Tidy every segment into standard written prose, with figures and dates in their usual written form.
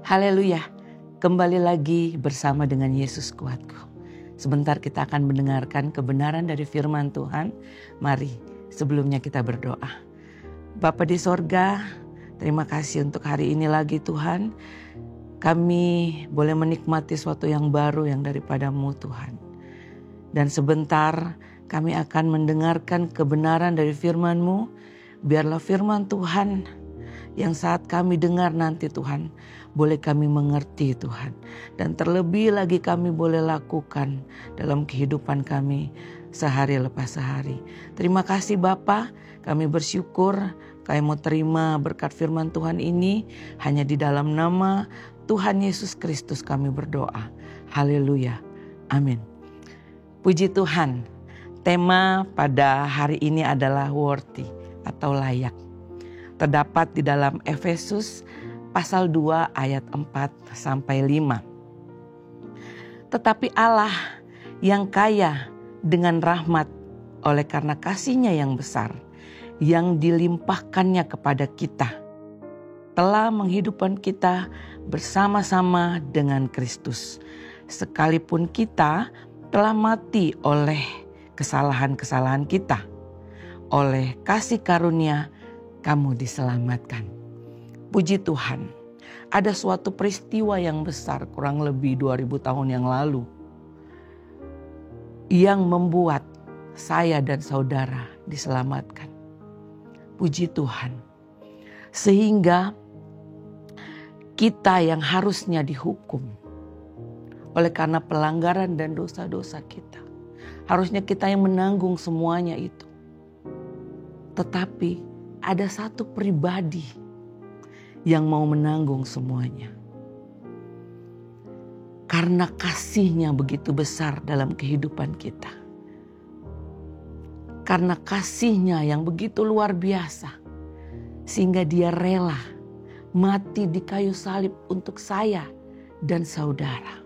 Haleluya, kembali lagi bersama dengan Yesus kuatku. Sebentar kita akan mendengarkan kebenaran dari firman Tuhan. Mari sebelumnya kita berdoa. Bapa di sorga, terima kasih untuk hari ini lagi Tuhan. Kami boleh menikmati sesuatu yang baru yang daripadamu Tuhan. Dan sebentar kami akan mendengarkan kebenaran dari firman-Mu. Biarlah firman Tuhan yang saat kami dengar nanti Tuhan, boleh kami mengerti Tuhan. Dan terlebih lagi kami boleh lakukan dalam kehidupan kami sehari lepas sehari. Terima kasih Bapa, kami bersyukur kami mau terima berkat firman Tuhan ini. Hanya di dalam nama Tuhan Yesus Kristus kami berdoa. Haleluya, amin. Puji Tuhan, tema pada hari ini adalah worthy atau layak. Terdapat di dalam Efesus pasal 2 ayat 4-5. Tetapi Allah yang kaya dengan rahmat oleh karena kasih-Nya yang besar yang dilimpahkannya kepada kita, telah menghidupkan kita bersama-sama dengan Kristus. Sekalipun kita telah mati oleh kesalahan-kesalahan kita, oleh kasih karunia kamu diselamatkan. Puji Tuhan, ada suatu peristiwa yang besar kurang lebih 2000 tahun yang lalu yang membuat saya dan saudara diselamatkan. Puji Tuhan. Sehingga kita yang harusnya dihukum oleh karena pelanggaran dan dosa-dosa kita, harusnya kita yang menanggung semuanya itu. Tetapi ada satu pribadi yang mau menanggung semuanya. Karena kasih-Nya begitu besar dalam kehidupan kita. Karena kasih-Nya yang begitu luar biasa. Sehingga Dia rela mati di kayu salib untuk saya dan saudara.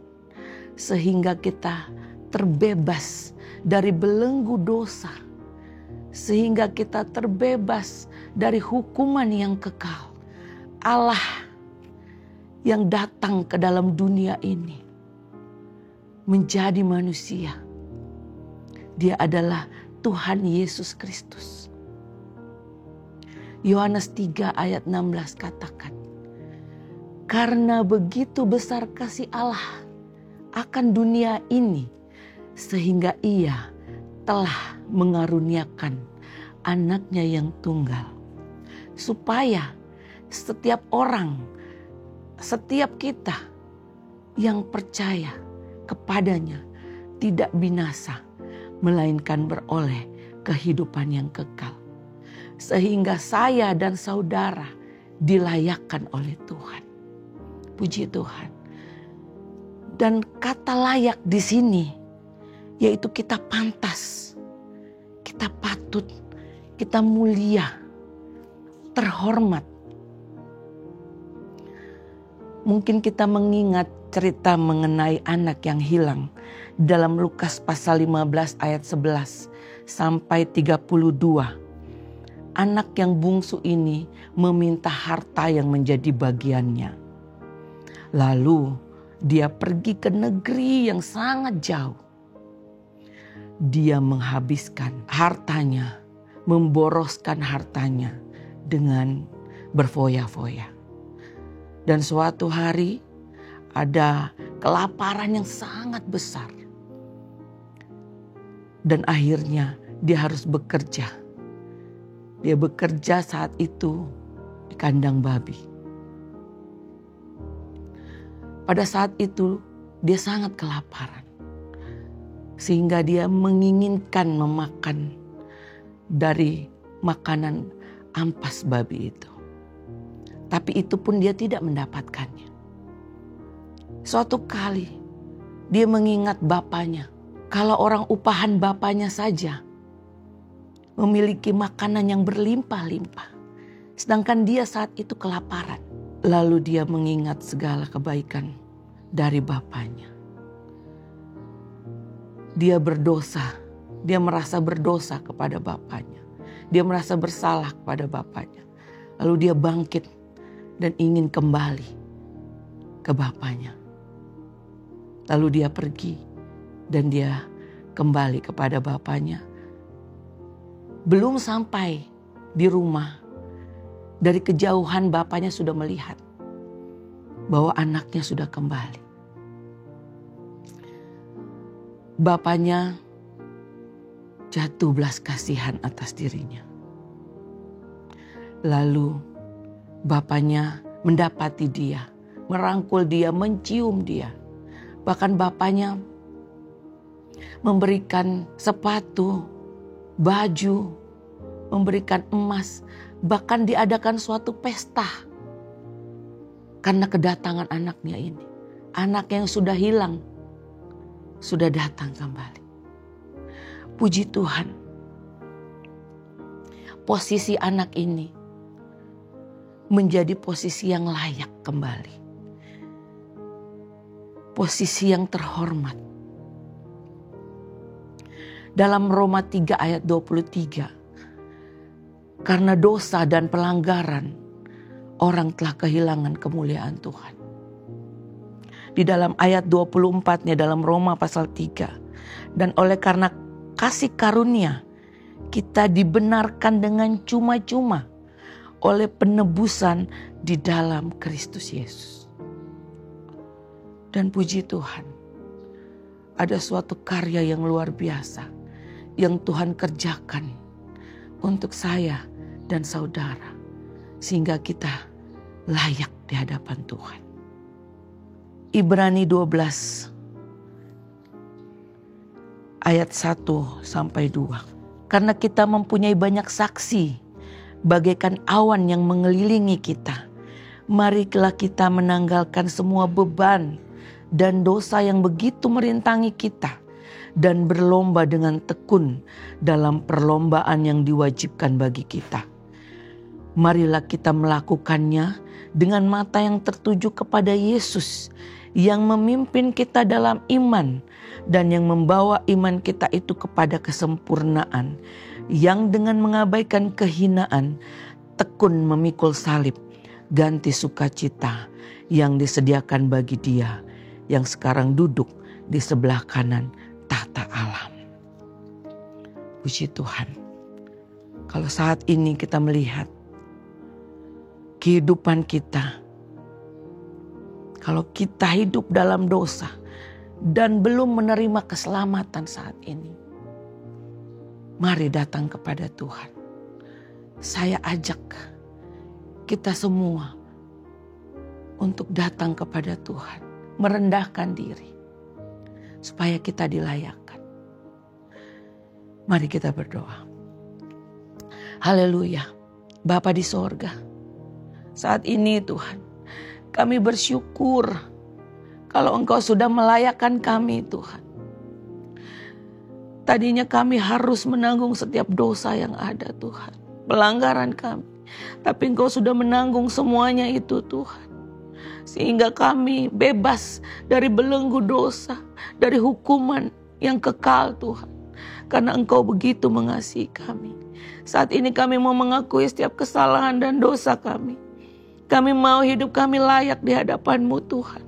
Sehingga kita terbebas dari belenggu dosa. Sehingga kita terbebas dari hukuman yang kekal. Allah yang datang ke dalam dunia ini menjadi manusia. Dia adalah Tuhan Yesus Kristus. Yohanes 3 ayat 16 katakan, karena begitu besar kasih Allah akan dunia ini, sehingga Ia telah mengaruniakan anaknya yang tunggal. Supaya setiap orang, setiap kita yang percaya kepadanya tidak binasa, melainkan beroleh kehidupan yang kekal. Sehingga saya dan saudara dilayakkan oleh Tuhan. Puji Tuhan. Dan kata layak di sini yaitu kita pantas, kita patut, kita mulia, terhormat. Mungkin kita mengingat cerita mengenai anak yang hilang dalam Lukas pasal 15 ayat 11 sampai 32. Anak yang bungsu ini meminta harta yang menjadi bagiannya. Lalu dia pergi ke negeri yang sangat jauh. Dia menghabiskan hartanya, memboroskan hartanya dengan berfoya-foya. Dan suatu hari ada kelaparan yang sangat besar. Dan akhirnya dia harus bekerja. Dia bekerja saat itu di kandang babi. Pada saat itu dia sangat kelaparan. Sehingga dia menginginkan memakan dari makanan ampas babi itu. Tapi itu pun dia tidak mendapatkannya. Suatu kali dia mengingat bapaknya. Kalau orang upahan bapaknya saja memiliki makanan yang berlimpah-limpah. Sedangkan dia saat itu kelaparan. Lalu dia mengingat segala kebaikan dari bapaknya. Dia berdosa. Dia merasa berdosa kepada bapaknya. Dia merasa bersalah kepada bapaknya. Lalu dia bangkit dan ingin kembali ke bapaknya. Lalu dia pergi dan dia kembali kepada bapaknya. Belum sampai di rumah, dari kejauhan bapaknya sudah melihat bahwa anaknya sudah kembali. Bapaknya jatuh belas kasihan atas dirinya. Lalu bapaknya mendapati dia, merangkul dia, mencium dia. Bahkan bapaknya memberikan sepatu, baju, memberikan emas. Bahkan diadakan suatu pesta karena kedatangan anaknya ini. Anak yang sudah hilang, sudah datang kembali. Puji Tuhan, posisi anak ini menjadi posisi yang layak kembali. Posisi yang terhormat. Dalam Roma 3 ayat 23, karena dosa dan pelanggaran, orang telah kehilangan kemuliaan Tuhan. Di dalam ayat 24-nya dalam Roma pasal 3, dan oleh karena kasih karunia, kita dibenarkan dengan cuma-cuma oleh penebusan di dalam Kristus Yesus. Dan puji Tuhan, ada suatu karya yang luar biasa yang Tuhan kerjakan untuk saya dan saudara, sehingga kita layak di hadapan Tuhan. Ibrani 12 ayat 1-2. Karena kita mempunyai banyak saksi bagaikan awan yang mengelilingi kita, marilah kita menanggalkan semua beban dan dosa yang begitu merintangi kita, dan berlomba dengan tekun dalam perlombaan yang diwajibkan bagi kita. Marilah kita melakukannya dengan mata yang tertuju kepada Yesus, yang memimpin kita dalam iman dan yang membawa iman kita itu kepada kesempurnaan, yang dengan mengabaikan kehinaan tekun memikul salib, ganti sukacita yang disediakan bagi Dia yang sekarang duduk di sebelah kanan tahta Allah. Puji Tuhan, kalau saat ini kita melihat kehidupan kita, kalau kita hidup dalam dosa dan belum menerima keselamatan saat ini, mari datang kepada Tuhan. Saya ajak kita semua untuk datang kepada Tuhan, merendahkan diri supaya kita dilayakkan. Mari kita berdoa. Haleluya. Bapa di sorga, saat ini Tuhan, kami bersyukur kalau Engkau sudah melayakkan kami Tuhan. Tadinya kami harus menanggung setiap dosa yang ada Tuhan, pelanggaran kami. Tapi Engkau sudah menanggung semuanya itu Tuhan. Sehingga kami bebas dari belenggu dosa, dari hukuman yang kekal Tuhan. Karena Engkau begitu mengasihi kami. Saat ini kami mau mengakui setiap kesalahan dan dosa kami. Kami mau hidup kami layak di hadapan-Mu Tuhan.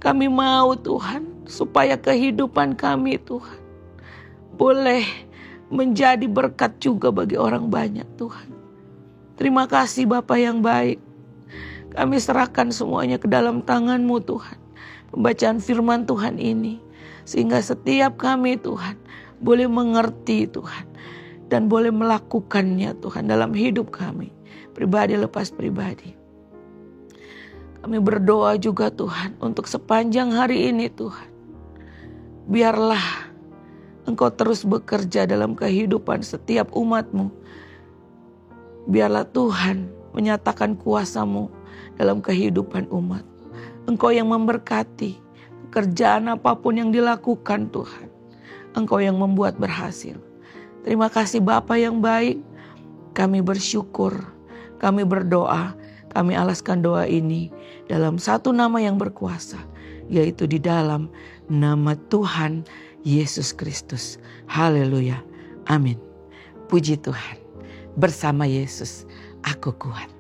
Kami mau Tuhan supaya kehidupan kami Tuhan boleh menjadi berkat juga bagi orang banyak Tuhan. Terima kasih Bapa yang baik. Kami serahkan semuanya ke dalam tangan-Mu Tuhan. Pembacaan firman Tuhan ini, sehingga setiap kami Tuhan boleh mengerti Tuhan, dan boleh melakukannya Tuhan dalam hidup kami, pribadi lepas pribadi. Kami berdoa juga Tuhan untuk sepanjang hari ini Tuhan. Biarlah Engkau terus bekerja dalam kehidupan setiap umat-Mu. Biarlah Tuhan menyatakan kuasa-Mu dalam kehidupan umat. Engkau yang memberkati pekerjaan apapun yang dilakukan Tuhan. Engkau yang membuat berhasil. Terima kasih Bapa yang baik. Kami bersyukur, kami berdoa, kami alaskan doa ini dalam satu nama yang berkuasa, yaitu di dalam nama Tuhan Yesus Kristus. Haleluya. Amin. Puji Tuhan. Bersama Yesus aku kuat.